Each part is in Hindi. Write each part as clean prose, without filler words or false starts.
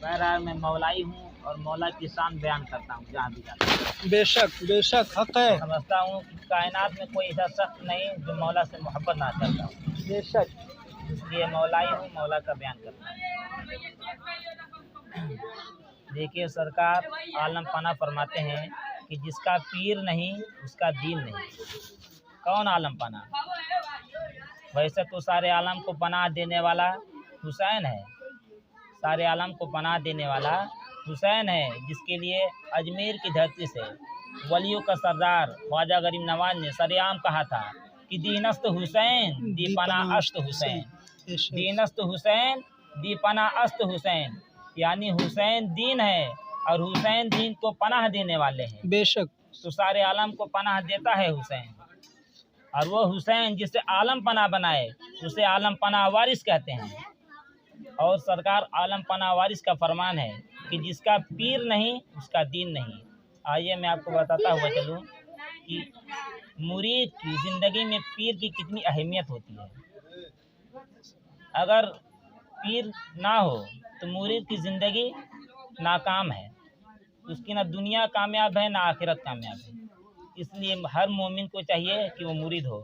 बहरहाल मैं मौलाई हूँ और मौला की शान बयान करता हूँ जहाँ भी जाता हूँ। बेशक बेशक हक है। समझता हूँ कि कायनात में कोई ऐसा शख्स नहीं जो मौला से मोहब्बत ना करता हूँ, बेशक इसलिए मौलाई हूँ, मौला का बयान करता हूँ। देखिए, सरकार आलम पना फरमाते हैं कि जिसका पीर नहीं उसका दीन नहीं। कौन आलम पना? वैसे तो सारे आलम को पनाह देने वाला हुसैन है, सारे आलम को पनाह देने वाला हुसैन है, जिसके लिए अजमेर की धरती से वलियों का सरदार ख्वाजा गरीब नवाज ने सरेआम कहा था कि दीनस्त हुसैन दी पनाह अस्त हुसैन, दीनस्त हुसैन दी पनाह अस्त हुसैन, यानी हुसैन दीन है और हुसैन दीन को पनाह देने वाले हैं। बेशक तो सारे आलम को पनाह देता है हुसैन, और वो हुसैन जिसे आलम पनाह बनाए उसे आलम पनाह वारिस कहते हैं। और सरकार आलम पनाह वारिस का फरमान है कि जिसका पीर नहीं उसका दीन नहीं। आइए मैं आपको बताता हुआ चलूँ कि मुरीद की ज़िंदगी में पीर की कितनी अहमियत होती है। अगर पीर ना हो तो मुरीद की ज़िंदगी नाकाम है, उसकी ना दुनिया कामयाब है ना आखिरत कामयाब है। इसलिए हर मोमिन को चाहिए कि वो मुरीद हो,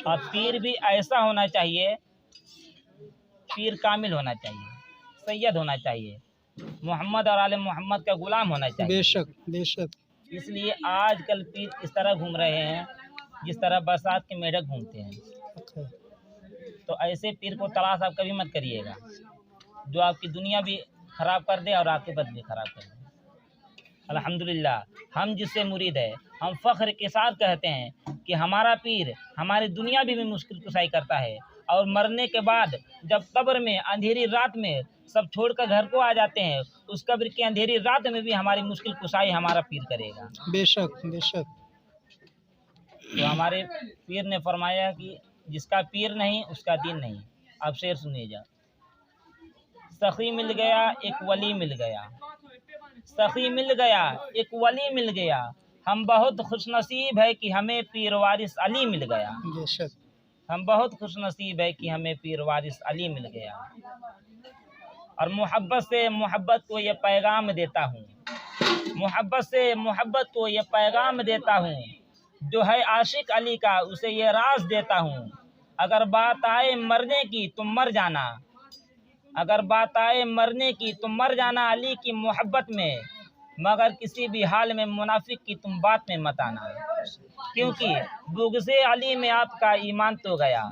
और पीर भी ऐसा होना चाहिए, पीर कामिल होना चाहिए, सैयद होना चाहिए, मोहम्मद और आले मोहम्मद का गुलाम होना चाहिए। बेशक बेशक इसलिए आजकल पीर इस तरह घूम रहे हैं जिस तरह बरसात के मेढक घूमते हैं। तो ऐसे पीर को तलाश आप कभी मत करिएगा जो आपकी दुनिया भी ख़राब कर दे और आखिरत भी ख़राब कर दे। अल्हम्दुलिल्लाह हम जिससे मुरीद है, हम फ़ख्र के साथ कहते हैं कि हमारा पीर हमारी दुनिया भी मुश्किल कुशाई करता है, और मरने के बाद जब कब्र में अंधेरी रात में सब छोड़कर घर को आ जाते हैं, उस कब्र की अंधेरी रात में भी हमारी मुश्किल कुशाई हमारा पीर करेगा। बेशक बेशक तो हमारे पीर ने फरमाया कि जिसका पीर नहीं उसका दीन नहीं। आप शेर सुनिए जा। सखी मिल गया एक वली मिल गया, सखी मिल गया एक वली मिल गया, हम बहुत खुशनसीब है कि हमें पीर वारिस अली मिल गया। बेशक हम बहुत खुशनसीब है कि हमें पीर वारिस अली मिल गया। और मोहब्बत से मोहब्बत को ये पैगाम देता हूँ, मोहब्बत से मोहब्बत को ये पैगाम देता हूँ, जो है आशिक अली का उसे ये राज देता हूँ। अगर बात आए मरने की तुम मर जाना, अगर बात आए मरने की तुम मर जाना अली की मोहब्बत में, मगर किसी भी हाल में मुनाफिक की तुम बात में मत आना, क्योंकि बुग़्ज़े अली में आपका ईमान तो गया,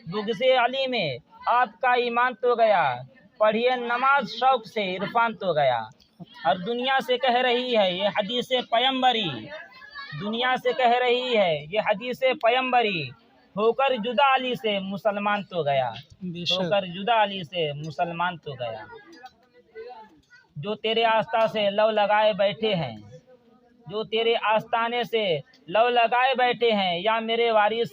बुग़्ज़े अली में आपका ईमान तो गया, पढ़िए नमाज शौक से इरफान तो गया। और दुनिया से कह रही है ये हदीस पैगंबरी, दुनिया से कह रही है ये हदीस पैगंबरी, होकर जुदा अली से मुसलमान तो गया, होकर जुदा अली से मुसलमान तो गया। जो तेरे आस्था से लव लगाए बैठे हैं, जो तेरे आस्ताने से लव लगाए बैठे हैं, या मेरे वारिस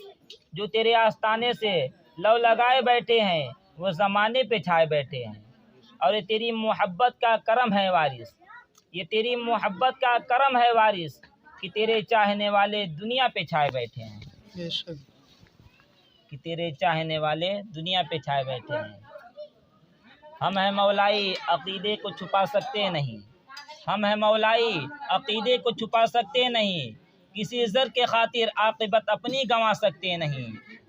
जो तेरे आस्ताने से लव लगाए बैठे हैं वो ज़माने पे छाए बैठे हैं। और ये तेरी मोहब्बत का करम है वारिस, ये तेरी मोहब्बत का करम है वारिस, कि तेरे चाहने वाले दुनिया पे छाए बैठे हैं, कि तेरे चाहने वाले दुनिया पे छाए बैठे हैं। हम हैं मौलाई अक़ीदे को छुपा सकते नहीं, हम हैं मौलाई अक़ीदे को छुपा सकते नहीं, किसी ज़र के खातिर आक़िबत अपनी गंवा सकते नहीं।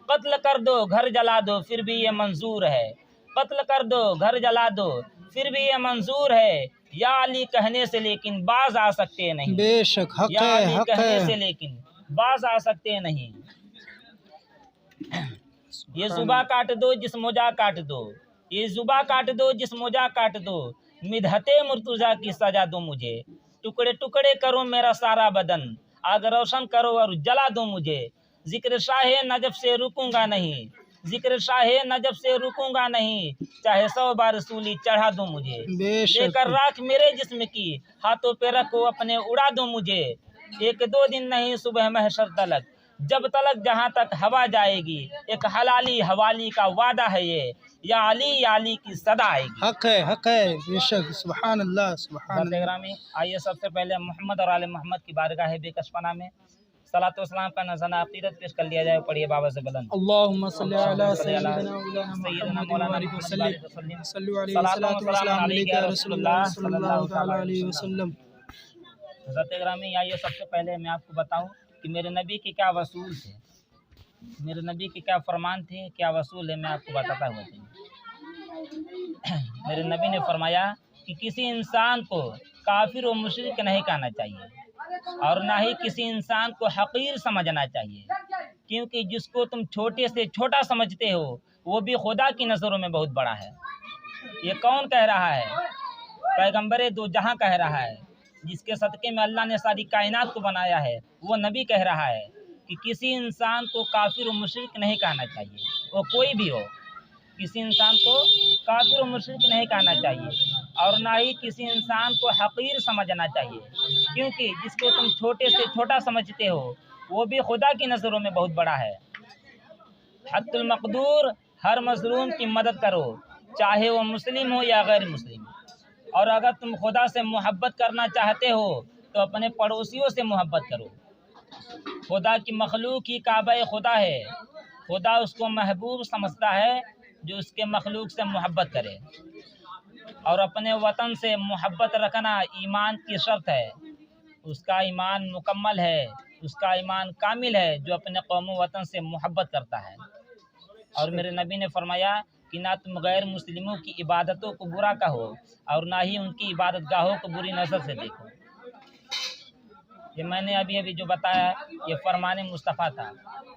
कत्ल कर दो घर जला दो फिर भी ये मंजूर है, कत्ल कर दो घर जला दो फिर भी ये मंजूर है, या अली कहने से लेकिन बाज आ सकते नहीं। बेशक हक या है, अली हक कहने है। से लेकिन बाज आ सकते नहीं। ये जुबा काट दो जिस मोजा काट दो, ये जुबा काट दो जिस मोजा काट दो, मिदहते मुर्तज़ा की सजा दो मुझे, टुकड़े टुकड़े करो मेरा सारा बदन, आग रोशन करो और जला दो मुझे। जिक्र शाहे नजफ से रुकूंगा नहीं, जिक्र शाहे नजफ से रुकूंगा नहीं, चाहे 100 बार सूली चढ़ा दो मुझे। लेकर राख मेरे जिस्म की हाथों पे रखो अपने उड़ा दो मुझे, 1-2 दिन नहीं सुबह महशर तलक, जब तलक जहाँ तक हवा जाएगी, एक हलाली हवाली का वादा है ये, या अली की सदा आएगी। हक है, हक है। बेशक सुभान अल्लाह सुभान अल्लाह। आइए सबसे पहले मोहम्मद और आले मोहम्मद की बारगाह बेकशपना में सलातो वस्सलाम का नज़ाना अक़ीदत पेश कर लिया जाए। पढ़िए बाबा से बुलंद। अल्लाहुम्मा सल्ली अला सय्यदना सय्यिदना मौलाना मुहम्मद व मुहम्मद सल्लिम वसल्लम। सल्लु अलैहि सलातो सलातु व सलाम अलैका या रसूलल्लाह सल्लल्लाहु तआला अलैहि वसल्लम। हज़रत ग्रामी, आइए सबसे पहले मैं आपको बताऊं कि मेरे नबी के क्या वसूल थे, मेरे नबी के क्या फरमान थे, क्या वसूल है, मैं आपको बताता हुआ चलूं। मेरे नबी ने फरमाया कि किसी इंसान को काफिर व मुशरिक नहीं कहना चाहिए और ना ही किसी इंसान को हकीर समझना चाहिए, क्योंकि जिसको तुम छोटे से छोटा समझते हो वो भी खुदा की नज़रों में बहुत बड़ा है। ये कौन कह रहा है? पैगंबर दो जहां कह रहा है, जिसके सदक़े में अल्लाह ने सारी कायनात को बनाया है, वो नबी कह रहा है कि किसी इंसान को काफिर व मुशरिक नहीं कहना चाहिए, वो कोई भी हो। किसी इंसान को काफिर व मुशरिक नहीं कहना चाहिए और ना ही किसी इंसान को हकीर समझना चाहिए, क्योंकि जिसको तुम छोटे से छोटा समझते हो वो भी खुदा की नज़रों में बहुत बड़ा है। हत्तुल मक़दूर, हर मज़लूम की मदद करो, चाहे वो मुस्लिम हो या गैर मुस्लिम। और अगर तुम खुदा से मोहब्बत करना चाहते हो तो अपने पड़ोसियों से मोहब्बत करो। खुदा की मखलूक ही काबा खुदा है, खुदा उसको महबूब समझता है जो उसके मखलूक से मोहब्बत करे। और अपने वतन से मोहब्बत रखना ईमान की शर्त है। उसका ईमान मुकम्मल है, उसका ईमान कामिल है जो अपने कौम वतन से मोहब्बत करता है। और मेरे नबी ने फरमाया कि ना तुम गैर मुस्लिमों की इबादतों को बुरा कहो और ना ही उनकी इबादत गाहों को बुरी नज़र से देखो। ये मैंने अभी अभी जो बताया ये फरमान मुस्तफ़ा था।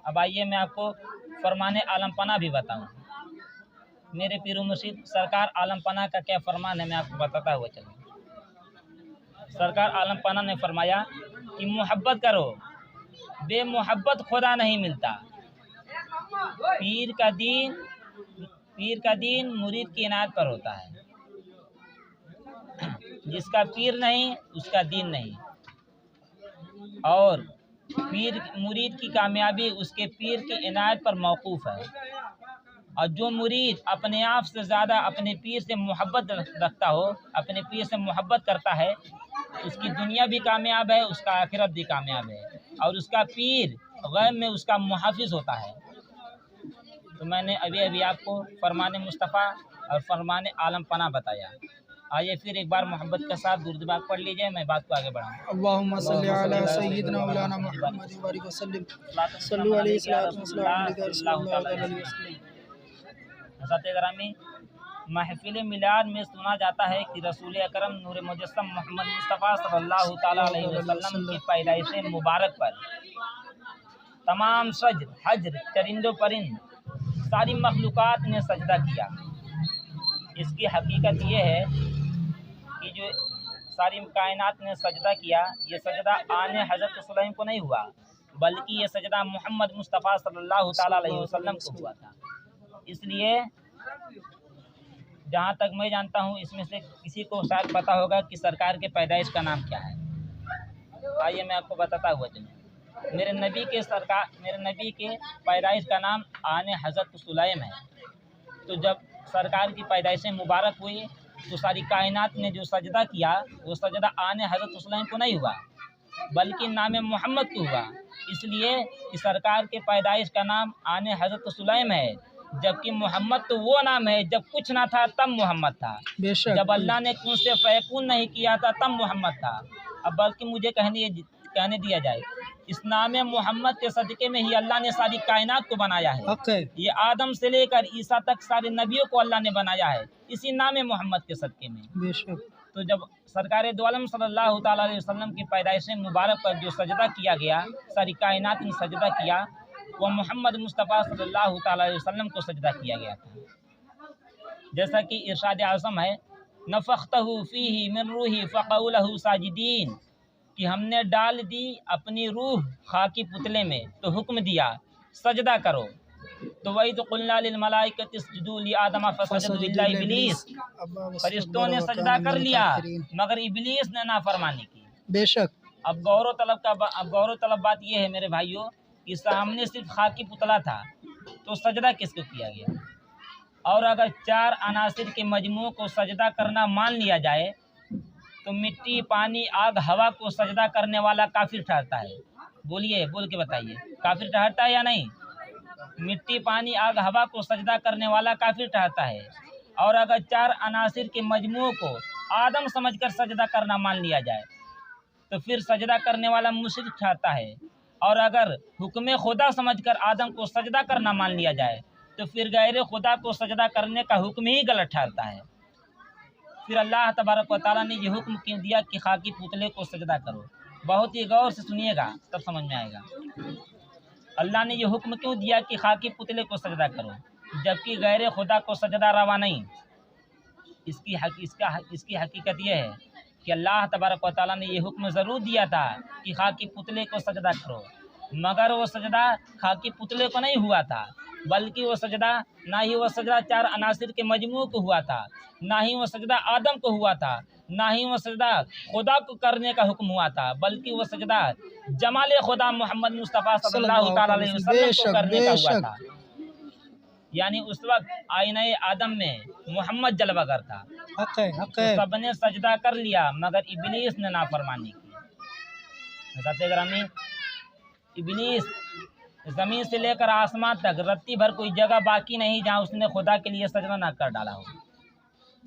अब आइए मैं आपको फरमान आलमपना भी बताऊं। मेरे पीर मुर्शिद सरकार आलमपना का क्या फरमान है मैं आपको बताता हुआ चलूँ। सरकार आलमपना ने फरमाया कि मोहब्बत करो, बेमोहब्बत खुदा नहीं मिलता। पीर का दीन मुरीद की इनायत पर होता है। जिसका पीर नहीं उसका दीन नहीं, और पीर मुरीद की कामयाबी उसके पीर की इनायत पर मौकूफ़ है। और जो मुरीद अपने आप से ज़्यादा अपने पीर से मोहब्बत रखता हो, अपने पीर से मोहब्बत करता है, उसकी दुनिया भी कामयाब है, उसका आखिरत भी कामयाब है, और उसका पीर गैब में उसका मुहाफिज होता है। तो मैंने अभी अभी आपको फरमान मुस्तफ़ा और फरमान आलमपना बताया। आइए फिर एक बार मोहब्बत के साथ दुर्दबाग पढ़ लीजिए, मैं बात को आगे बढ़ाऊँ। अल्लाहुम्मा सल्ली अला सय्यिदना मौलाना मुहम्मद व बारिक वसल्लिम सल्लु अलैहि सलातु व सलाम अलैका रसूलल्लाह अलैहि वसल्लम। हज़रत ग्रामी, महफिल मिलाद में सुना जाता है कि रसूल अकरम नूर मुजस्सम मोहम्मद मुस्तफ़ा सल्लल्लाहु ताला अलैहि वसल्लम की पैदाइश मुबारक पर तमाम सज्र हज्र चरिंदो परिंद सारी मखलूक़ात ने सजदा किया। इसकी हकीकत ये है कि जो सारी कायनात ने सजदा किया, ये सजदा आने हज़रत सुलैम को नहीं हुआ, बल्कि ये सजदा मोहम्मद मुस्तफ़ा सल्लल्लाहु ताला अलैहि वसल्लम को हुआ था। इसलिए जहाँ तक मैं जानता हूँ इसमें से किसी को शायद पता होगा कि सरकार के पैदाइश का नाम क्या है। आइए मैं आपको बताता हुआ चलूँ। मेरे नबी के पैदाइश का नाम आने हज़रत सुलैम है। तो जब सरकार की पैदाइशें मुबारक हुई तो सारी कायनात ने जो सजदा किया वो सजदा आने हज़रत सुलैम को नहीं हुआ, बल्कि नाम मोहम्मद को हुआ। इसलिए कि सरकार के पैदाइश का नाम आने हज़रत सुलैम है, जबकि मोहम्मद तो वो नाम है जब कुछ ना था तब मोहम्मद था। जब अल्लाह ने कुछ से फयकून नहीं किया था तब मोहम्मद था। अब बल्कि मुझे कहने दिया जाए, इस नाम मोहम्मद के सदक़े में ही अल्लाह ने सारी कायनात को बनाया है। ये आदम से लेकर ईसा तक सारे नबियों को अल्लाह ने बनाया है इसी नाम मोहम्मद के सदक़े में। तो जब सरकार दो आलम सल्लल्लाहु ताला अलैहि वसल्लम की पैदाइश मुबारक पर जो सजदा किया गया, सारी कायनात ने सजदा किया, वह मोहम्मद मुस्तफ़ा सल्लल्लाहु ताला अलैहि वसल्लम को सजदा किया गया था। जैसा कि इरशाद आज़म है, नफ़ख्तहु फ़ीही मिन रूही फ़क़ऊ लहू साजिदीन, कि हमने डाल दी अपनी रूह खाकी पुतले में तो हुक्म दिया सजदा करो। तो वही तो कुल्ना लिल मलाइकति इसजुदू ली आदम फसजदू इल्ला इब्लीस, फरिश्तों ने सजदा कर लिया मगर इब्लीस ने नाफरमानी की। बेशक। अब गौरव तलब बात यह है मेरे भाइयों कि सामने सिर्फ खाकी पुतला था तो सजदा किसको किया गया। और अगर चार अनासिर के मजमू को सजदा करना मान लिया जाए तो मिट्टी, पानी, आग, हवा को सजदा करने वाला काफिर ठहरता है, बोलिए, बोल के बताइए, काफिर ठहरता है या नहीं? मिट्टी, पानी, आग, हवा को सजदा करने वाला काफिर ठहरता है। और अगर चार अनासिर के मजमूओं को आदम समझकर सजदा करना मान लिया जाए तो फिर सजदा करने वाला मुशरिक ठहरता है। और अगर हुक्म खुदा समझकर आदम को सजदा करना मान लिया जाए तो फिर गैर खुदा को सजदा करने का हुक्म ही गलत ठहरता है। फिर अल्लाह तबारक व तआला ने ये हुक्म क्यों दिया कि खाकी पुतले को सजदा करो? बहुत ही गौर से सुनिएगा तब समझ में आएगा। अल्लाह ने ये हुक्म क्यों दिया कि खाकी पुतले को सजदा करो जबकि गैर खुदा को सजदा रवा नहीं? इसकी हकीकत यह है कि अल्लाह तबारक व तआला ने ये हुक्म ज़रूर दिया था कि खाकी पुतले को सजदा करो, मगर वो सजदा खाकी पुतले को नहीं हुआ था, बल्कि वो सजदा ना ही वो सजदा चार अनासिर के मजमू को हुआ था, ना ही वो सजदा आदम को हुआ था, ना ही वो सजदा खुदा को करने का हुक्म हुआ था, बल्कि वो सजदा जमाले खुदा मोहम्मद मुस्तफ़ा सल्लल्लाहु अलैहि वसल्लम को करने का हुआ था। यानी उस वक्त आईने आदम में मोहम्मद जलवागर था। तो सबने सजदा कर लिया मगर इब्लीस ने नाफरमानी की। साथे ग्रामी, इब्लीस ज़मीन से लेकर आसमान तक रत्ती भर कोई जगह बाकी नहीं जहाँ उसने खुदा के लिए सजदा ना कर डाला हो।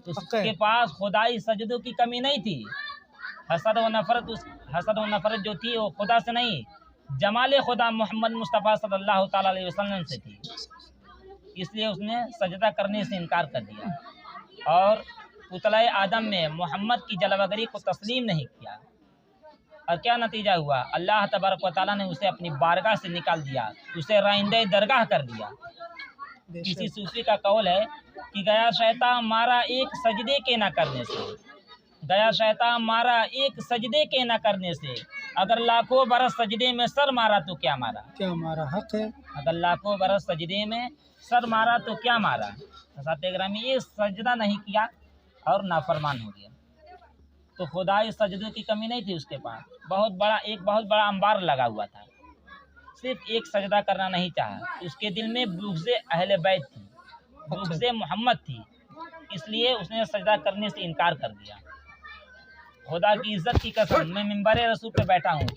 तो उसके पास खुदाई सजदों की कमी नहीं थी। हसद व नफरत जो थी वो खुदा से नहीं, जमाले खुदा मोहम्मद मुस्तफ़ा सल्लल्लाहु अलैहि वसल्लम से थी। इसलिए उसने सजदा करने से इनकार कर दिया और पुतला आदम में मोहम्मद की जलवागरी को तस्लीम नहीं किया। और क्या नतीजा हुआ? अल्लाह तबारक व तआला ने उसे अपनी बारगाह से निकाल दिया, उसे राइंदे दरगाह कर दिया। किसी सूफी का कौल है कि गया शैतान मारा एक सजदे के न करने से, गया शैतान मारा एक सजदे के न करने से, अगर लाखों बरस सजदे में सर मारा तो क्या मारा? क्या मारा? हक है। अगर लाखों बरस सजदे में सर मारा तो क्या मारा? साथे ग्रामी, ये सजदा नहीं किया और नाफरमान हो गया। तो खुदा इस सजदों की कमी नहीं थी उसके पास। बहुत बड़ा अंबार लगा हुआ था, सिर्फ एक सजदा करना नहीं चाहा। उसके दिल में बुग़्ज़े अहले बैत थी, बुग़्ज़े मोहम्मद थी, इसलिए उसने सजदा करने से इनकार कर दिया। खुदा की इज्जत की कसम, मैं मिंबर रसूल पे बैठा हूँ,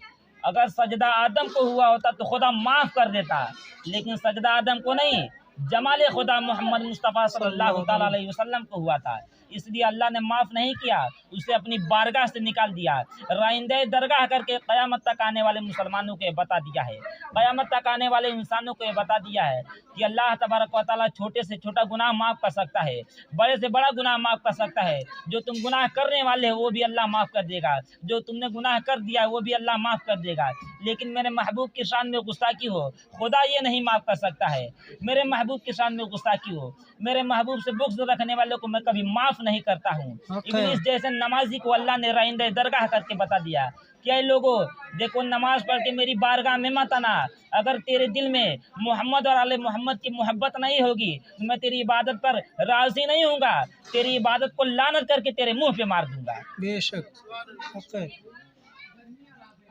अगर सजदा आदम को हुआ होता तो खुदा माफ़ कर देता, लेकिन सजदा आदम को नहीं, जमाले खुदा मोहम्मद मुस्तफ़ा सल्लल्लाहु अलैहि वसल्लम को हुआ था। इसलिए अल्लाह ने माफ़ नहीं किया, उसे अपनी बारगाह से निकाल दिया, राइंदे दरगाह करके क़यामत तक आने वाले मुसलमानों को ये बता दिया है, क़यामत तक आने वाले इंसानों को ये बता दिया है कि अल्लाह तबारक व तआला छोटे से छोटा गुनाह माफ़ कर सकता है, बड़े से बड़ा गुनाह माफ़ कर सकता है। जो तुम गुनाह करने वाले हो वो भी अल्लाह माफ़ कर देगा, जो तुमने गुनाह कर दिया वो भी अल्लाह माफ़ कर देगा। लेकिन मेरे महबूब की शान में गुस्ताखी हो, खुदा ये नहीं माफ़ कर सकता है। मेरे महबूब की शान में गुस्ताखी हो, मेरे महबूब से बुग़्ज़ रखने वालों को मैं कभी माफ़ नहीं करता हूँ। इब्लीस जैसे नमाजी को अल्लाह ने राइंदे दरगाह करके बता दिया कि ऐ लोगों, देखो नमाज पढ़ के मेरी बारगाह में मत आना, अगर तेरे दिल में मोहम्मद और आले मोहम्मद की मोहब्बत नहीं होगी तो मैं तेरी इबादत पर राज़ी नहीं हूँगा, तेरी इबादत को लानत करके तेरे मुँह पे मार दूँगा। बेशक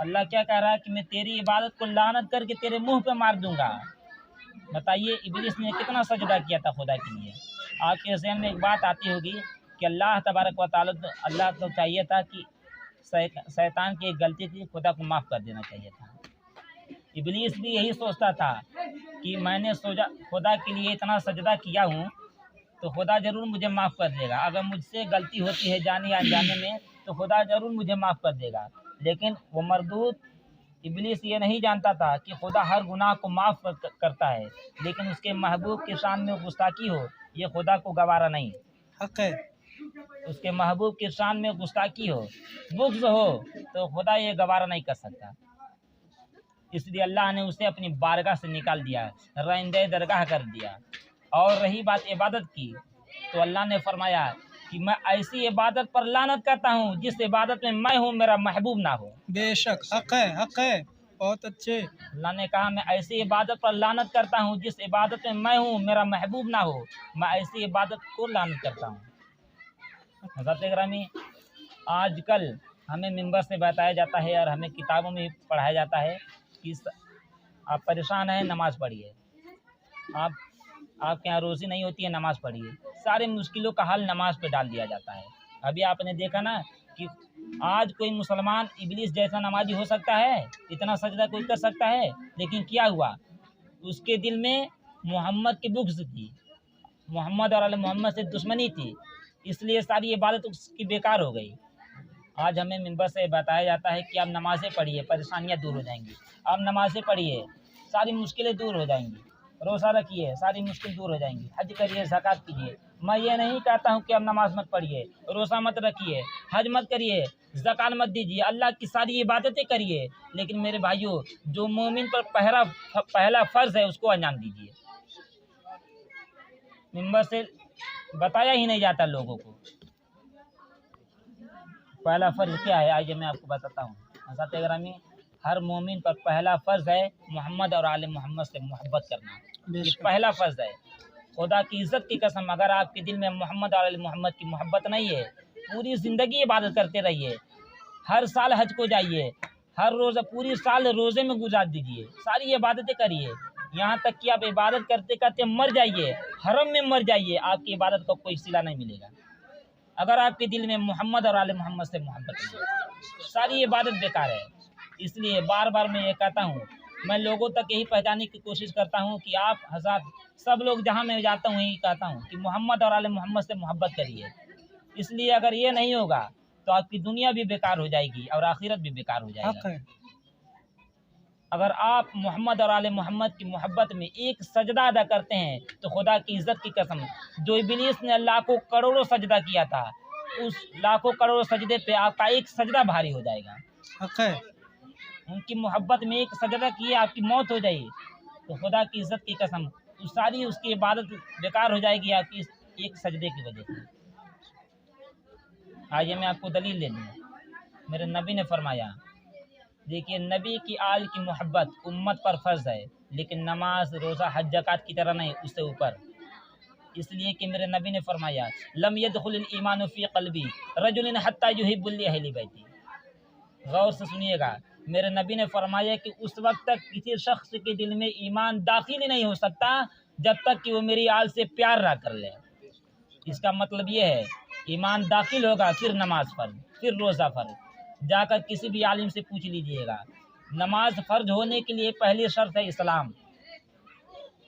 अल्लाह क्या कह रहा है कि मैं तेरी इबादत को लानत करके तेरे मुँह पे मार दूँगा। बताइए इब्लीस ने कितना सजदा किया था खुदा के लिए। आपके ज़हन में एक बात आती होगी कि अल्लाह तबारक व तआला, अल्लाह को चाहिए था कि शैतान की एक गलती थी, खुदा को माफ़ कर देना चाहिए था। इब्लीस भी यही सोचता था कि मैंने खुदा के लिए इतना सजदा किया हूँ तो खुदा ज़रूर मुझे माफ़ कर देगा, अगर मुझसे गलती होती है जाने या अनजाने में तो खुदा ज़रूर मुझे माफ़ कर देगा। लेकिन वो मरदूद इब्लीस ये नहीं जानता था कि खुदा हर गुनाह को माफ़ करता है, लेकिन उसके महबूब की शान में गुस्ताखी हो ये खुदा को गवारा नहीं। हक है। उसके महबूब की शान में गुस्ताखी हो, बुग़्ज़ हो तो खुदा ये गवारा नहीं कर सकता। इसलिए अल्लाह ने उसे अपनी बारगाह से निकाल दिया, राइंदे दरगाह कर दिया। और रही बात इबादत की तो अल्लाह ने फरमाया कि मैं ऐसी इबादत पर लानत करता हूँ जिस इबादत में मैं हूँ मेरा महबूब ना हो। बेशक हक है, हक है, बहुत अच्छे। अल्लाह ने कहा मैं ऐसी इबादत पर लानत करता हूँ जिस इबादत में मैं हूँ मेरा महबूब ना हो, मैं ऐसी इबादत को लानत करता हूँ। हज़रत ग्रामी, आजकल हमें मिंबर से बताया जाता है और हमें किताबों में पढ़ाया जाता है कि आप परेशान हैं नमाज़ पढ़िए, आपके यहाँ रोज़ी नहीं होती है नमाज़ पढ़िए। सारे मुश्किलों का हल नमाज पे डाल दिया जाता है। अभी आपने देखा ना कि आज कोई मुसलमान इब्लीस जैसा नमाजी हो सकता है? इतना सजदा कोई कर सकता है? लेकिन क्या हुआ, उसके दिल में मोहम्मद की बुग़्ज़ थी, मोहम्मद और आले मोहम्मद से दुश्मनी थी, इसलिए सारी इबादत उसकी बेकार हो गई। आज हमें मिंबर से बताया जाता है कि आप नमाज़ें पढ़िए, परेशानियाँ दूर हो जाएंगी। आप नमाज़ें पढ़िए, सारी मुश्किलें दूर हो जाएंगी। रोज़ा रखिए, सारी मुश्किल दूर हो जाएंगी। हज करिए, ज़कात कीजिए। मैं ये नहीं कहता हूँ कि आप नमाज मत पढ़िए, रोज़ा मत रखिए, हज मत करिए, ज़कात मत दीजिए, अल्लाह की सारी इबादतें करिए, लेकिन मेरे भाइयों, जो मोमिन पर पहला फ़र्ज़ है उसको अंजाम दीजिए। मिंबर से बताया ही नहीं जाता लोगों को पहला फ़र्ज़ क्या है। आइए मैं आपको बताता हूँ। हज़रत ग्रामी, हर मोमिन पर पहला फ़र्ज़ है मोहम्मद और आले मोहम्मद से मोहब्बत करना। ये पहला फ़र्ज़ है। खुदा की इज़्ज़त की कसम, अगर आपके दिल में मोहम्मद और आले मोहम्मद की मोहब्बत नहीं है, पूरी ज़िंदगी इबादत करते रहिए, हर साल हज को जाइए, हर रोज़ पूरी साल रोज़े में गुजार दीजिए, सारी इबादतें करिए, यहाँ तक कि आप इबादत करते करते मर जाइए, हरम में मर जाइए, आपकी इबादत का कोई सिला नहीं मिलेगा। अगर आपके दिल में मोहम्मद और आले मोहम्मद से मोहब्बत नहीं, सारी इबादत बेकार है। इसलिए बार बार मैं ये कहता हूँ, मैं लोगों तक यही पहचानने की कोशिश करता हूँ कि आप हज़ार सब लोग जहाँ मैं जाता हूँ यही कहता हूँ कि मोहम्मद और आले मोहम्मद से मोहब्बत करिए। इसलिए अगर ये नहीं होगा तो आपकी दुनिया भी बेकार हो जाएगी और आखिरत भी बेकार हो जाएगा। अगर आप मोहम्मद और आले मोहम्मद की मोहब्बत में एक सजदा अदा करते हैं तो खुदा की इज़्ज़त की कसम, जो इब्लीस ने लाखों करोड़ों सजदा किया था, उस लाखों करोड़ों सजदे पे आपका एक सजदा भारी हो जाएगा। उनकी मोहब्बत में एक सजदा किए आपकी मौत हो जाए तो खुदा की इज़्ज़त की कसम, तो सारी उसकी इबादत बेकार हो जाएगी आपकी एक सजदे की वजह से। आइए मैं आपको दलील ले दूँ। मेरे नबी ने फरमाया, देखिए, नबी की आल की मोहब्बत उम्मत पर फ़र्ज़ है, लेकिन नमाज, रोज़ा, हज, ज़कात की तरह नहीं, उससे ऊपर। इसलिए कि मेरे नबी ने फरमाया, लम यदखुल ईमान फ़ी क़ल्बी रजुलिन हत्ता युहिब्बु li अहली बैती। गौर से सुनिएगा, मेरे नबी ने फरमाया कि उस वक्त तक किसी शख्स के दिल में ईमान दाखिल ही नहीं हो सकता जब तक कि वो मेरी आल से प्यार ना कर ले। इसका मतलब ये है, ईमान दाखिल होगा फिर नमाज फ़र्ज़, फिर रोज़ा फ़र्ज़। जाकर किसी भी आलिम से पूछ लीजिएगा। नमाज फ़र्ज़ होने के लिए पहली शर्त है इस्लाम।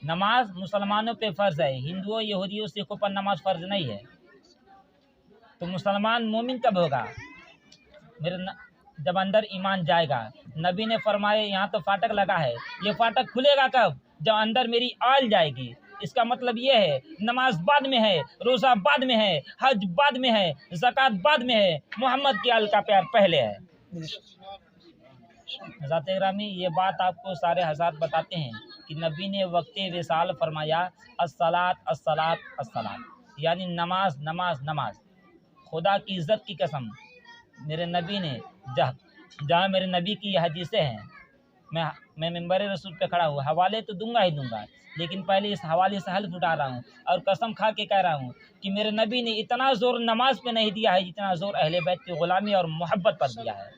नमाज मुसलमानों पे फ़र्ज़ है, हिंदुओं, यहूदियों, सिखों पर नमाज फ़र्ज़ नहीं है। तो मुसलमान मोमिन कब होगा? जब अंदर ईमान जाएगा। नबी ने फरमाया, यहाँ तो फाटक लगा है, ये फाटक खुलेगा कब? जब अंदर मेरी आल जाएगी। इसका मतलब ये है, नमाज बाद में है, रोज़ा बाद में है, हज बाद में है, ज़कात बाद में है, मोहम्मद की आल का प्यार पहले है। हज़रत ग्रामी, ये बात आपको सारे हज़रात बताते हैं कि नबी ने वक्ते विसाल फरमाया, अस्सलात अस्सलात अस्सलात, यानी नमाज नमाज नमाज। खुदा की इज़्ज़त की कसम, मेरे नबी ने जहाँ मेरे नबी की हदीसें हैं, मैं मिंबर रसूल पे खड़ा हूँ, हवाले तो दूंगा ही दूंगा, लेकिन पहले इस हवाले से हल्फ उठा रहा हूँ और कसम खा के कह रहा हूँ कि मेरे नबी ने इतना ज़ोर नमाज पे नहीं दिया है जितना ज़ोर अहले बैत की ग़ुलामी और मोहब्बत पर दिया है।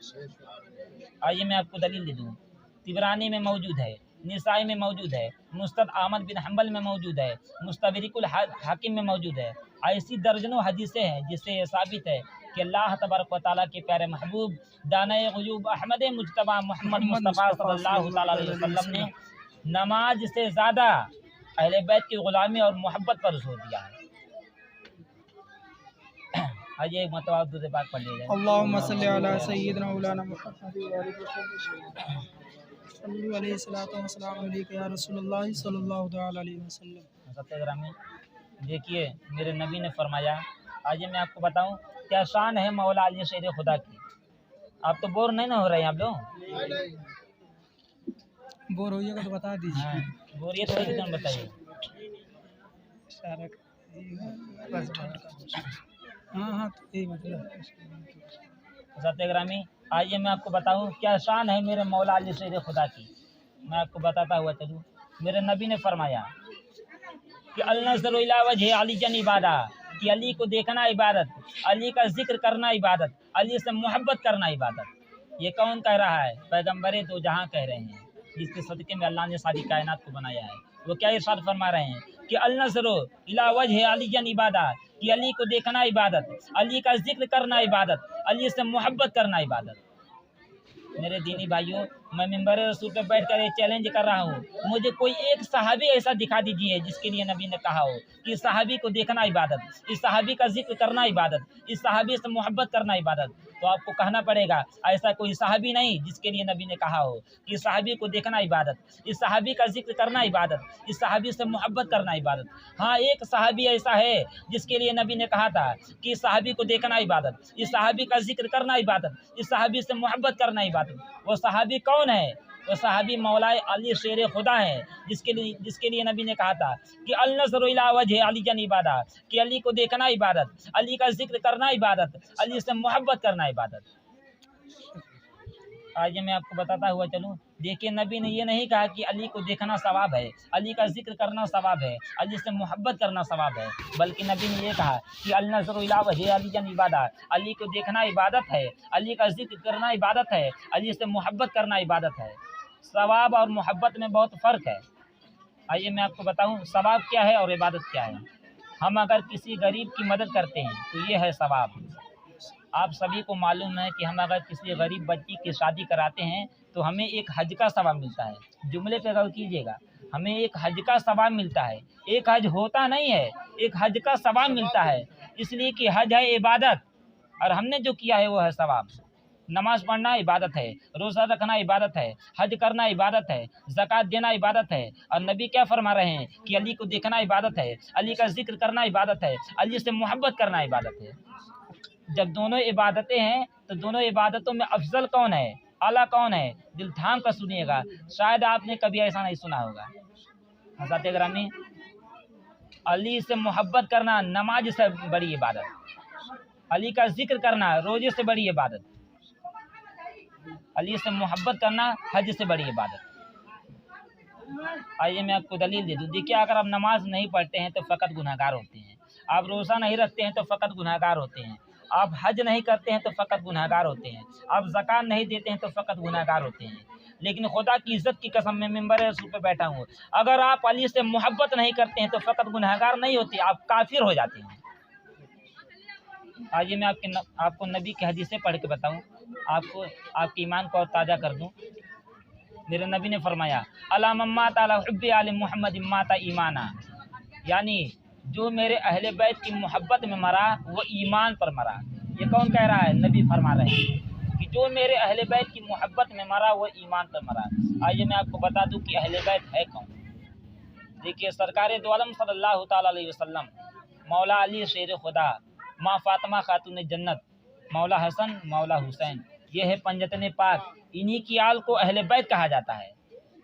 आइए मैं आपको दलील दे दूँ। तिबरानी में मौजूद है, निसाई में मौजूद है, मुस्तद अहमद बिन हम्बल में मौजूद है, मुस्तदरिकुल हाकिम में मौजूद है। ऐसी दर्जनों हदीसें हैं जिससे ये साबित है कि अल्लाह तबारक व तआला के प्यारे महबूब दाने ग़ुयूब अहमद मुज्तबा मोहम्मद मुस्तफ़ा सल्लल्लाहु तआला अलैहि वसल्लम ने नमाज से ज़्यादा अहले बैत की ग़ुलामी और मोहब्बत पर जोर दिया है। आइए मतलब दूसरे बात पढ़ लीजिए। अल्लाहुम्मा सल्ली अला सय्यिदना मौलाना मुहम्मद व आलिहि वसल्लम सल्लल्लाहु अलैहि सलातो व सलाम अलैका या रसूलुल्लाह सल्लल्लाहु तआला अलैहि वसल्लम। सत्याग्रामी, देखिए, मेरे नबी ने फरमाया, आज मैं आपको बताऊं क्या शान है मौला अली शेर खुदा की। आप तो बोर नहीं ना हो रहे हैं आप लोग? बोर होइएगा तो बता दीजिए। हाँ, बोरियत हो रही है, बताइए। हाँ तो यही मतलब। सत्याग्रामी, आइए मैं आपको बताऊं क्या शान है मेरे मौला अली शेर खुदा की। मैं आपको बताता हुआ चलूँ। मेरे नबी ने फरमाया कि अल-नज़रु इला वजहि अली जन इबादा, कि अली को देखना इबादत, अली का जिक्र करना इबादत, अली से मोहब्बत करना इबादत। ये कौन कह रहा है? पैगम्बरे दो जहाँ कह रहे हैं, जिसके सदक़े में अल्लाह ने सारी कायनात को बनाया है। वो क्या इरशाद फरमा रहे हैं कि अल-नज़रु इला वजहि अली जन इबादा, कि अली को देखना इबादत, अली का जिक्र करना इबादत, अली से मोहब्बत करना इबादत। मेरे दीनी भाइयों, मैं मिंबर रसूल पे बैठकर एक चैलेंज कर रहा हूँ, मुझे कोई एक सहाबी ऐसा दिखा दीजिए जिसके लिए नबी ने कहा हो कि इस सहाबी को देखना इबादत, इस सहाबी का जिक्र करना इबादत, इस सहाबी से मोहब्बत करना इबादत। तो आपको कहना पड़ेगा ऐसा कोई सहाबी नहीं जिसके लिए नबी ने कहा हो कि इस सहाबी को देखना इबादत, इस सहाबी का जिक्र करना इबादत, इस सहाबी से मोहब्बत करना इबादत। हाँ, एक सहाबी ऐसा है जिसके लिए नबी ने कहा था कि इस सहाबी को देखना इबादत, इस सहाबी का जिक्र करना इबादत, इस सहाबी से मोहब्बत करना इबादत। वो सहाबी कौन है? वो सहाबी मौलाए अली शेर खुदा है, जिसके लिए नबी ने कहा था कि अल नज़रु इला वजहि अली जन इबादत, कि अली को देखना इबादत, अली का जिक्र करना इबादत, अली से मोहब्बत करना इबादत। आज मैं आपको बताता हुआ चलूँ, देखिए नबी ने ये नहीं कहा कि अली को देखना सवाब है, अली का जिक्र करना सवाब है, अली से मोहब्बत करना सवाब है, बल्कि नबी ने ये कहा कि अल नज़रु इला वजहि अली जन इबादत, अली को देखना इबादत है, अली का जिक्र करना इबादत है, अली से मोहब्बत करना इबादत है। सवाब और मोहब्बत में बहुत फ़र्क है। आइए मैं आपको बताऊं सवाब क्या है और इबादत क्या है। हम अगर किसी गरीब की मदद करते हैं तो ये है सवाब। आप सभी को मालूम है कि हम अगर किसी गरीब बच्ची की शादी कराते हैं तो हमें एक हज का सवाब मिलता है। जुमले पे गौर कीजिएगा, हमें एक हज का सवाब मिलता है। एक हज होता नहीं है, एक हज का सवाब मिलता है, इसलिए कि हज है इबादत और हमने जो किया है वो है सवाब। नमाज पढ़ना इबादत है, रोज़ा रखना इबादत है, हज करना इबादत है, ज़कात देना इबादत है। और नबी क्या फरमा रहे हैं कि अली को देखना इबादत है, अली का जिक्र करना इबादत है, अली से मोहब्बत करना इबादत है। जब दोनों इबादतें हैं तो दोनों इबादतों में अफजल कौन है, आला कौन है? दिल थाम कर सुनिएगा, शायद आपने कभी ऐसा नहीं सुना होगा। हज़रत ग्रामी, अली से मोहब्बत करना नमाज से बड़ी इबादत, अली का जिक्र करना रोजे से बड़ी इबादत, अली से मोहब्बत करना हज से बड़ी इबादत। आइए मैं आपको दलील दे दूँ। देखिए, अगर आप नमाज नहीं पढ़ते हैं तो फ़कत गुनहगार होते हैं, आप रोज़ा नहीं रखते हैं तो फ़कत गुनहगार होते हैं, आप हज नहीं करते हैं तो फ़कत गुनहगार होते हैं, आप ज़कात नहीं देते हैं तो फ़कत गुनहगार होते हैं। लेकिन खुदा की इज़्ज़त की कसम में मिंबर रसूल पे बैठा हूँ, अगर आप अली से मोहब्बत नहीं करते हैं तो फ़कत गुनहगार नहीं होते, आप काफिर हो जाते हैं। आइए मैं आपको नबी की हदीसें पढ़ के बताऊँ, आपको आपके ईमान को और ताज़ा कर दूँ। मेरे नबी ने फरमाया अला मम्मात अला हुब्बि आले मोहम्मद माता ईमाना, यानी जो मेरे अहले बैत की मोहब्बत में मरा वो ईमान पर मरा। ये कौन कह रहा है? नबी फरमा रहे हैं कि जो मेरे अहले बैत की मोहब्बत में मरा वो ईमान पर मरा। आइए मैं आपको बता दूं कि अहले बैत है कौन। देखिए, सरकार दो आलम सल्लल्लाहु ताला अलैहि वसल्लम, मौला अली शेर खुदा, माँ फातिमा खातून जन्नत, मौला हसन, मौला हुसैन, ये है पंजतन पाक, इन्हीं की आल को अहले बैत कहा जाता है।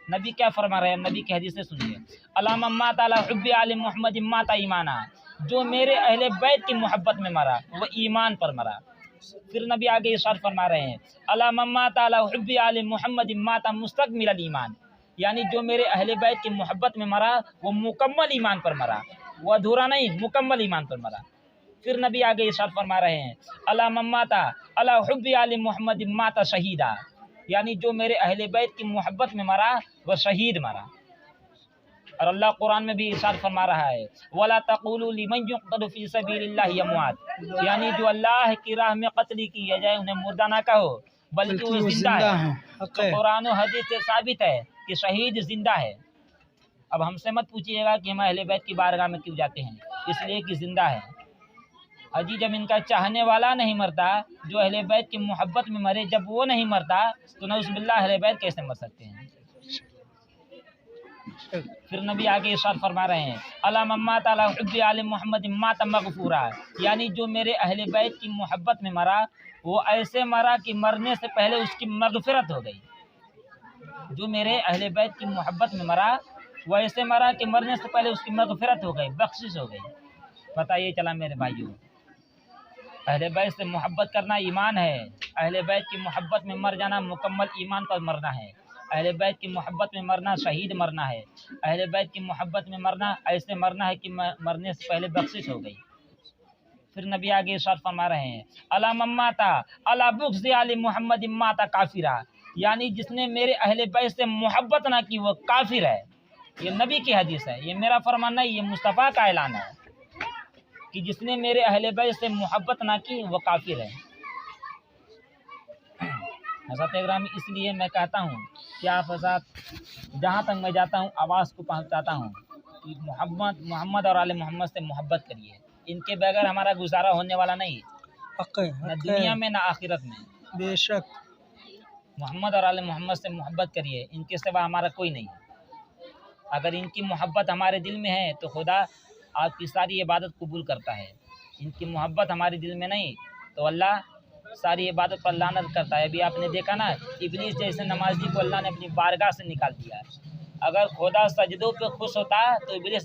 नबी क्या फरमा रहे हैं? नबी की हदीस से सुनिए, अला मम्मा ताला हुब्बि आले मोहम्मद माता ईमाना, जो मेरे अहले बैत की मोहब्बत में मरा वो ईमान पर मरा। फिर नबी आगे इरशाद फरमा रहे हैं अला मम्मा ताला हुब्बि आले मोहम्मद माता मुस्तकमिल ईमान, यानी जो मेरे अहले बैत की मोहब्बत में मरा वो मुकम्मल ईमान पर मरा, वो अधूरा नहीं, मुकम्मल ईमान पर मरा। फिर नबी आगे इरशाद फरमा रहे हैं अला मम्माता अला हुब्बि आले मोहम्मद माता शहीदा, यानी जो मेरे अहले बैत की मोहब्बत में मरा वह शहीद मरा। और अल्लाह कुरान में भी इरशाद फरमा रहा है वला तक़ूलू लिमन युक़तलु फ़ी सबीलिल्लाहि अमवात, यानी जो अल्लाह की राह में कत्ल किया जाए उन्हें मुर्दा ना कहो बल्कि वो जिंदा है। तो कुरान और हदीस से साबित है कि शहीद जिंदा है। अब हमसे मत पूछिएगा कि हम अहले बैत की बारगाह में क्यों जाते हैं, इसलिए कि जिंदा है। अजी जब इनका चाहने वाला नहीं मरता, जो अहले बैत की मोहब्बत में मरे जब वो नहीं मरता तो नऊज़ुबिल्लाह अहले बैत कैसे मर सकते हैं। फिर नबी आगे इरशाद फरमा रहे हैं अला मम्मा ताला हुब्बि आले मोहम्मद माता मगफूरा, यानी जो मेरे अहले बैत की मोहब्बत में मरा वो ऐसे मरा कि मरने से पहले उसकी मगफिरत हो गई। जो मेरे अहले बैत की मोहब्बत में मरा वो ऐसे मरा कि मरने से पहले उसकी मगफिरत हो गई, बख्शिश हो गई। बताइए चला मेरे भाइयों, अहले बैत से मोहब्बत करना ईमान है, अहले बैत की मोहब्बत में मर जाना मुकम्मल ईमान पर मरना है, अहले बैत की मोहब्बत में मरना शहीद मरना है, अहले बैत की मोहब्बत में मरना ऐसे मरना है कि मरने से पहले बख्शिश हो गई। फिर नबी आगे इरशाद फरमा रहे हैं अला मम्माता अला बुग़्ज़ि आले मोहम्मद माता काफिरा, यानी जिसने मेरे अहले बैत से मोहब्बत ना की वो काफिर है। ये नबी की हदीस है, ये मेरा फरमान नहीं, ये मुस्तफ़ा का ऐलान है। कि जिसने मेरे अहले बैत से मोहब्बत ना की वो काफिर है। हज़रत इकराम, इसलिए मैं कहता हूँ कि आप हज़रत जहाँ तक मैं जाता हूँ आवाज़ को पहुँचाता हूँ कि मोहम्मद और आले मोहम्मद से मोहब्बत करिए। इनके बगैर हमारा गुजारा होने वाला नहीं, न दुनिया में न आखिरत में। बेशक मोहम्मद और आले मोहम्मद से मोहब्बत करिए, इनके सिवा हमारा कोई नहीं। अगर इनकी मोहब्बत हमारे दिल में है तो खुदा आपकी सारी इबादत कबूल करता है। इनकी मोहब्बत हमारे दिल में नहीं तो अल्लाह सारी इबादत पर लानत करता है। अभी आपने देखा ना, इब्लीस जैसे नमाजी को अल्लाह ने अपनी बारगाह से निकाल दिया है। अगर खुदा सजदों पे खुश होता तो इब्लीस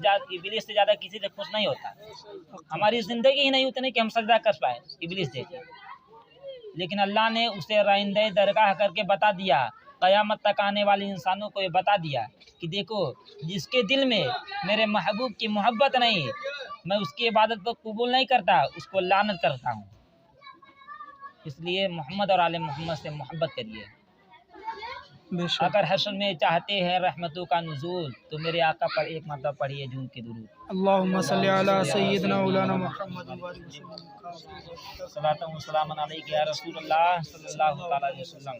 से ज़्यादा किसी से खुश नहीं होता। हमारी ज़िंदगी ही नहीं उतनी कि हम सजदा कर पाए इब्लीस जैसे, लेकिन अल्लाह ने उसे राइंदे दरगाह करके बता दिया, क़यामत तक आने वाले इंसानों को ये बता दिया कि देखो, जिसके दिल में मेरे महबूब की मोहब्बत नहीं, मैं उसकी इबादत को कबूल नहीं करता, उसको लानत करता हूँ। इसलिए मोहम्मद और आले मोहम्मद से मोहब्बत करिए। अगर हश्र में चाहते हैं रहमतों का नुज़ूल तो मेरे आका पर एक मरतबा पढ़िए जून के दुरूद। अल्लाहुम्मा सल्ली अला सय्यिदना मौलाना मुहम्मद व सलातु व सलाम अलैका या रसूलल्लाह सल्लल्लाहु तआला अलैहि वसल्लम।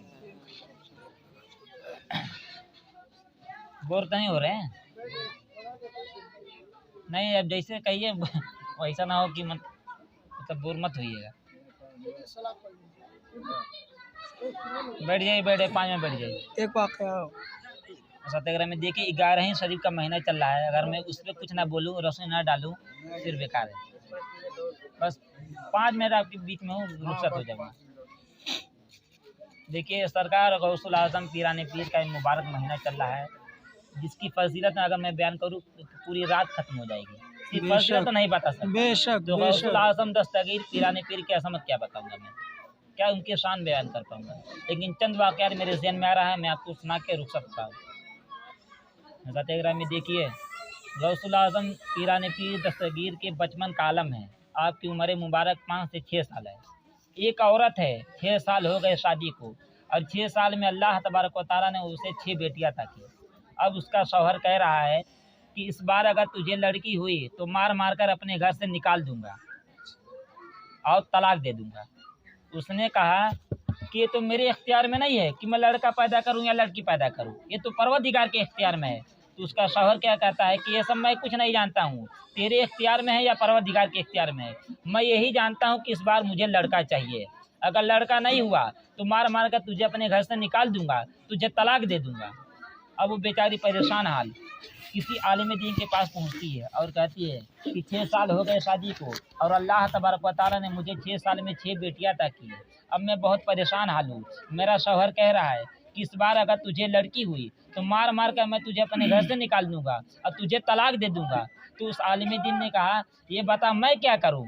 बोर तो नहीं हो रहे हैं? नहीं, अब जैसे कहिए वैसा ना हो कि मतलब बोर मत होइएगा। बैठ जाइए, 5 में बैठ जाइए। एक वाक़या सत्याग्रह में देखिए 11वीं शरीफ का महीना चल रहा है, अगर मैं उस पर कुछ ना बोलूँ, रसोई ना डालूँ, फिर बेकार है। बस 5 मिनट आपके बीच में हूँ, रुखसत हो जाऊँगा। देखिए, सरकार गौसुल आज़म पीराने पीर का मुबारक महीना चल रहा है, जिसकी फजीलत अगर मैं बयान करूँ तो पूरी रात खत्म हो जाएगी। फजीलत तो नहीं बता सकता। बेशक तो गौसुल आज़म दस्तगीर पीराने पीर की अज़मत क्या बताऊँगा मैं, क्या उनकी शान बयान कर पाऊँगा। लेकिन चंद वाक़यात मेरे ज़हन में आ रहा है, मैं आपको सुना के रुखसत बताऊँ। सत्याग्रह में देखिए, गौसुल आज़म पीराने पीर दस्तगीर के बचपन का आलम है। आपकी उम्र मुबारक 5 से 6 साल है। एक औरत है, 6 साल हो गए शादी को, और 6 साल में अल्लाह तबारक व तआला ने उसे 6 बेटियाँ अता की। अब उसका शौहर कह रहा है कि इस बार अगर तुझे लड़की हुई तो मार मार कर अपने घर से निकाल दूंगा और तलाक दे दूंगा। उसने कहा कि ये तो मेरे इख्तियार में नहीं है कि मैं लड़का पैदा करूं या लड़की पैदा करूं, ये तो परवरदिगार के इख्तियार में है। तो उसका शौहर क्या कहता है कि ये सब मैं कुछ नहीं जानता हूँ, तेरे इख्तियार में है या परवरदिगार के इख्तियार में है। मैं यही जानता हूँ कि इस बार मुझे लड़का चाहिए। अगर लड़का नहीं हुआ तो मार मार कर तुझे अपने घर से निकाल दूंगा, तुझे तलाक दे दूंगा। अब वो बेचारी परेशान हाल किसी आलिम दीन के पास पहुंचती है और कहती है कि 6 साल हो गए शादी को और अल्लाह तबारक व तआला ने मुझे 6 साल में 6 बेटियां अता की है। अब मैं बहुत परेशान हाल हूँ। मेरा शौहर कह रहा है कि इस बार अगर तुझे लड़की हुई तो मार मार कर मैं तुझे अपने घर से निकाल दूंगा और तुझे तलाक दे दूंगा। तो उस आलिम दीन ने कहा, ये बता मैं क्या करूँ।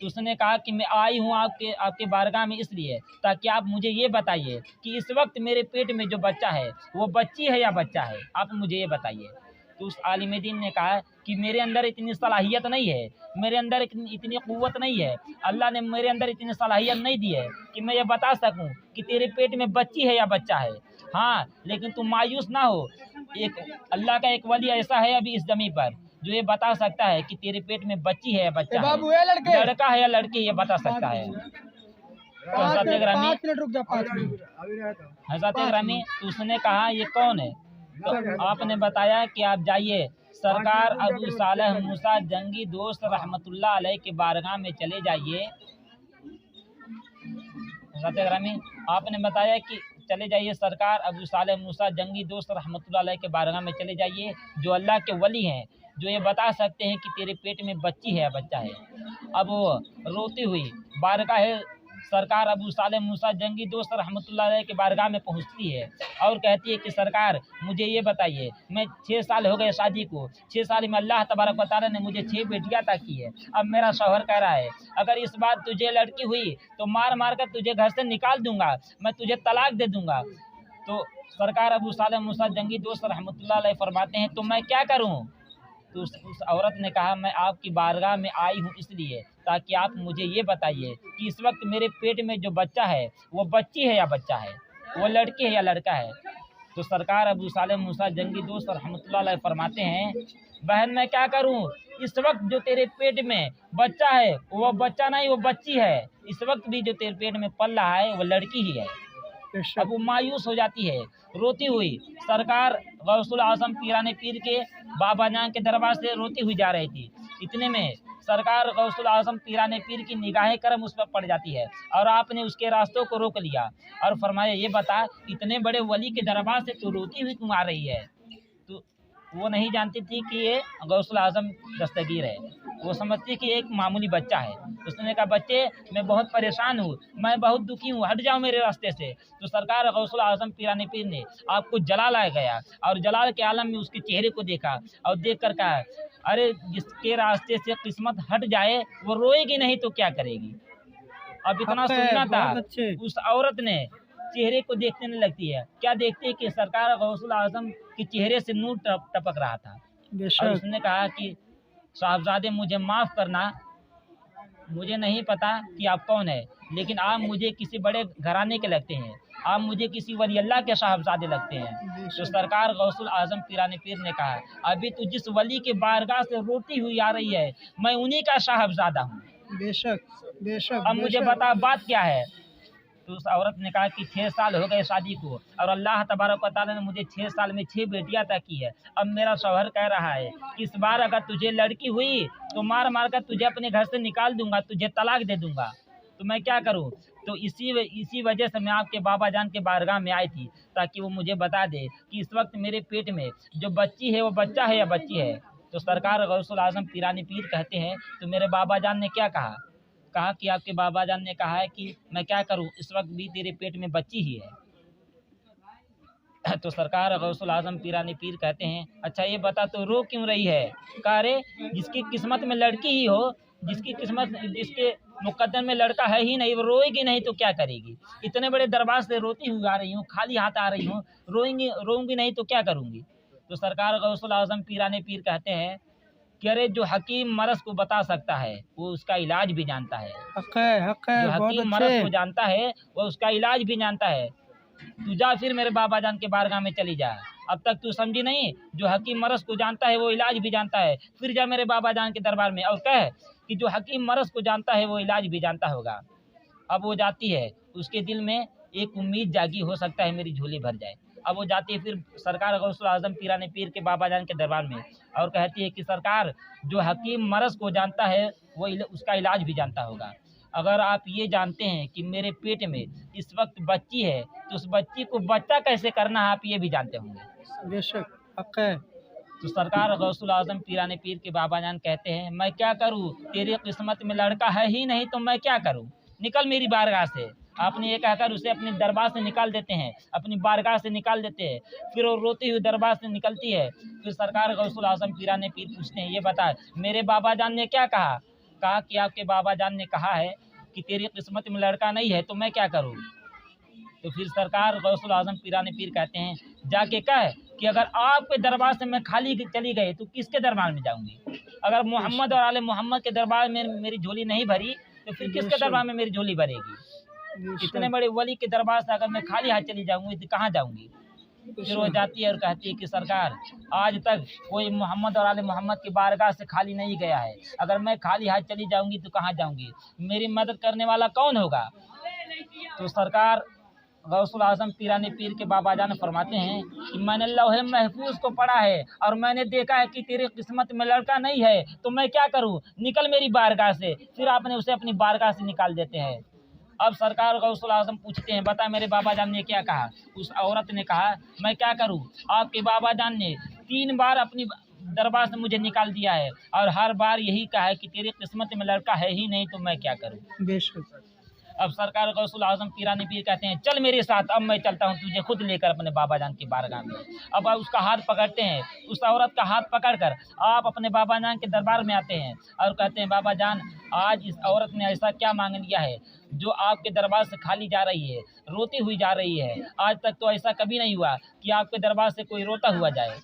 तो उसने कहा कि मैं आई हूँ आपके बारगाह में इसलिए ताकि आप मुझे ये बताइए कि इस वक्त मेरे पेट में जो बच्चा है वो बच्ची है या बच्चा है, आप मुझे ये बताइए। तो उस आलिम दीन ने कहा कि मेरे अंदर इतनी सलाहियत नहीं है, मेरे अंदर इतनी क़ुव्वत नहीं है, अल्लाह ने मेरे अंदर इतनी सलाहियत नहीं दी है कि मैं ये बता सकूं कि तेरे पेट में बच्ची है या बच्चा है। हाँ, लेकिन तुम मायूस ना हो, एक अल्लाह का एक वली ऐसा है अभी इस ज़मीन पर जो ये बता सकता है कि तेरे पेट में बच्ची है या बच्चा है, लड़का है या लड़की, ये बता सकता है। तो हज़रत ग्रामी उसने कहा ये कौन है। तो आपने बताया कि आप जाइए सरकार अबू सालेह मूसा जंगी दोस्त रहमतुल्लाह अलैह के बारगाह में चले जाइए। ग्रामी आपने बताया कि चले जाइए सरकार अबू सालेह मूसा जंगी दोस्त रहमतुल्लाह अलैह के बारगाह में चले जाइए, जो अल्लाह के वली हैं, जो ये बता सकते हैं कि तेरे पेट में बच्ची है या बच्चा है। अब वो रोती हुई बारगाह सरकार अबू सालेह मूसा जंगी दोस्त रहमतुल्लाह अलैह के बारगाह में पहुंचती है और कहती है कि सरकार मुझे ये बताइए, मैं 6 साल हो गए शादी को, 6 साल में अल्लाह तबारक व तआला ने मुझे 6 बेटियां अता की है। अब मेरा शौहर कह रहा है अगर इस बार तुझे लड़की हुई तो मार मार कर तुझे घर से निकाल दूंगा, मैं तुझे तलाक दे दूंगा। तो सरकार अबू सालेह मूसा जंगी दोस्त रहमतुल्लाह अलैह फरमाते हैं तो मैं क्या करूँ। तो उस औरत ने कहा मैं आपकी बारगाह में आई हूँ इसलिए ताकि आप मुझे ये बताइए कि इस वक्त मेरे पेट में जो बच्चा है वो बच्ची है या बच्चा है, वो लड़की है या लड़का है। तो सरकार अबू सालेह मूसा जंगी दोस्त रहमतुल्लाह अलैह फरमाते हैं बहन मैं क्या करूँ, इस वक्त जो तेरे पेट में बच्चा है वो बच्चा नहीं, वो बच्ची है। इस वक्त भी जो तेरे पेट में पल रहा है वो लड़की ही है। अब वो मायूस हो जाती है, रोती हुई सरकार गौसुल आजम पीराने पीर के बाबा जान के दरबार से रोती हुई जा रही थी। इतने में सरकार गौसुल आजम पीराने पीर की निगाहें करम उस पर पड़ जाती है और आपने उसके रास्तों को रोक लिया और फरमाया, ये बता इतने बड़े वली के दरबार से तू रोती हुई क्यों आ रही है? तो वो नहीं जानती थी कि ये गौसुल आजम दस्तगीर है, वो समझती कि एक मामूली बच्चा है। उसने कहा, बच्चे मैं बहुत परेशान हूँ, मैं बहुत दुखी हूँ, हट जाओ मेरे रास्ते से। तो सरकार गौसुल आजम पीराने पीर ने आपको जला लाया गया और जलाल के आलम में उसके चेहरे को देखा और देख कर कहा, अरे जिसके रास्ते से किस्मत हट जाए वो रोएगी नहीं तो क्या करेगी। अब इतना सुनना था, उस औरत ने चेहरे को देखने नहीं लगती है, क्या देखती है कि सरकार गौसुल आजम के चेहरे से नूर टपक रहा था। और उसने कहा कि साहबजादे मुझे माफ़ करना, मुझे नहीं पता कि आप कौन है, लेकिन आप मुझे किसी बड़े घराने के लगते हैं, आप मुझे किसी वली अल्लाह के साहबजादे लगते हैं। तो सरकार गौसुल आजम पीराने पीर ने कहा, अभी तो जिस वली के बारगाह से रोती हुई आ रही है मैं उन्हीं का साहबजादा हूँ। बेशक बेशक। अब मुझे बता बात क्या है। तो उस औरत ने कहा कि 6 साल हो गए शादी को और अल्लाह तबारक व तआला ने मुझे 6 साल में 6 बेटियां अता की है। अब मेरा शौहर कह रहा है कि इस बार अगर तुझे लड़की हुई तो मार मार कर तुझे अपने घर से निकाल दूंगा, तुझे तलाक दे दूंगा, तो मैं क्या करूं। तो इसी वजह से मैं आपके बाबा जान के बारगाह में आई थी ताकि वो मुझे बता दे कि इस वक्त मेरे पेट में जो बच्ची है वो बच्चा है या बच्ची है। तो सरकार गौसुल आजम पीरानी पीर कहते हैं, तो मेरे बाबा जान ने क्या कहा कि आपके बाबा जान ने कहा है कि मैं क्या करूं, इस वक्त भी तेरे पेट में बच्ची ही है। तो सरकार गौसुल आजम पीरानी पीर कहते हैं, अच्छा ये बता तो रो क्यों रही है? कहा, रे जिसकी किस्मत में लड़की ही हो, जिसके मुकद्दर में लड़का है ही नहीं, वो रोएगी नहीं तो क्या करेगी। इतने बड़े दरबार से रोती हुई आ रही हूँ, खाली हाथ आ रही हूँ, रोऊंगी नहीं तो क्या करूँगी। तो सरकार गौसुल आजम पीरानी पीर कहते हैं कि अरे जो हकीम मरज को बता सकता है वो उसका इलाज भी जानता है। हक है, जो हकीम मरज को जानता है वो उसका इलाज भी जानता है। तू जा फिर मेरे बाबा जान के बारगाह में चली जा। अब तक तू समझी नहीं, जो हकीम मरज को जानता है वो इलाज भी जानता है। फिर जा मेरे बाबा जान के दरबार में और कह कि जो हकीम मरज को जानता है वो इलाज भी जानता होगा। अब वो जाती है, उसके दिल में एक उम्मीद जागी, हो सकता है मेरी झोली भर जाए। अब वो जाती है फिर सरकार गौसुल आजम पीराने पीर के बाबा जान के दरबार में और कहती है कि सरकार जो हकीम मरज को जानता है वो उसका इलाज भी जानता होगा। अगर आप ये जानते हैं कि मेरे पेट में इस वक्त बच्ची है तो उस बच्ची को बच्चा कैसे करना है आप ये भी जानते होंगे। बेशक हक है। तो सरकार गौसुल आजम पीराने पीर के बाबा जान कहते हैं, मैं क्या करूँ, तेरी किस्मत में लड़का है ही नहीं तो मैं क्या करूँ, निकल मेरी बारगाह से। आपने ये कहकर उसे अपने दरबार से निकाल देते हैं, अपनी बारगाह से निकाल देते हैं। फिर वो रोती हुई दरबार से निकलती है। फिर सरकार गौसुल आजम पीराने पीर पूछते हैं, ये बता मेरे बाबा जान ने क्या कहा? कहा कि आपके बाबा जान ने कहा है कि तेरी किस्मत में लड़का नहीं है तो मैं क्या करूँ। तो फिर सरकार गौसुल आजम पीराने पीर कहते हैं, जाके कह कि अगर आपके दरबार से मैं खाली चली गई तो किसके दरबार में जाऊंगी। अगर मोहम्मद और आले मोहम्मद के दरबार में मेरी झोली नहीं भरी तो फिर किसके दरबार में मेरी झोली भरेगी। इतने बड़े वली के दरबार से अगर मैं खाली हाथ चली जाऊंगी तो कहाँ जाऊंगी। फिर वो जाती है और कहती है कि सरकार आज तक कोई मोहम्मद और आले मोहम्मद की बारगाह से खाली नहीं गया है, अगर मैं खाली हाथ चली जाऊंगी तो कहाँ जाऊंगी, मेरी मदद करने वाला कौन होगा। तो सरकार गौसुल आजम पीरानी पीर के बाबा जान फरमाते हैं कि मैंने लौहे महफूज को पढ़ा है और मैंने देखा है कि तेरी किस्मत में लड़का नहीं है तो मैं क्या करूं, निकल मेरी बारगाह से। फिर आपने उसे अपनी बारगाह से निकाल देते हैं। अब सरकार गौसुल आजम पूछते हैं, बता मेरे बाबा जान ने क्या कहा। उस औरत ने कहा, मैं क्या करूं, आपके बाबा जान ने 3 बार अपनी दरबार से मुझे निकाल दिया है और हर बार यही कहा है कि तेरी किस्मत में लड़का है ही नहीं तो मैं क्या करूं। बेशक। अब सरकार गौसुल आजम पीरानी पीर कहते हैं, चल मेरे साथ, अब मैं चलता हूँ तुझे खुद लेकर अपने बाबा जान की बारगाह में। अब उसका हाथ पकड़ते हैं, उस औरत का हाथ पकड़कर आप अपने बाबा जान के दरबार में आते हैं और कहते हैं, बाबा जान आज इस औरत ने ऐसा क्या मांग लिया है जो आपके दरबार से खाली जा रही है, रोती हुई जा रही है। आज तक तो ऐसा कभी नहीं हुआ कि आपके दरबार से कोई रोता हुआ जाए।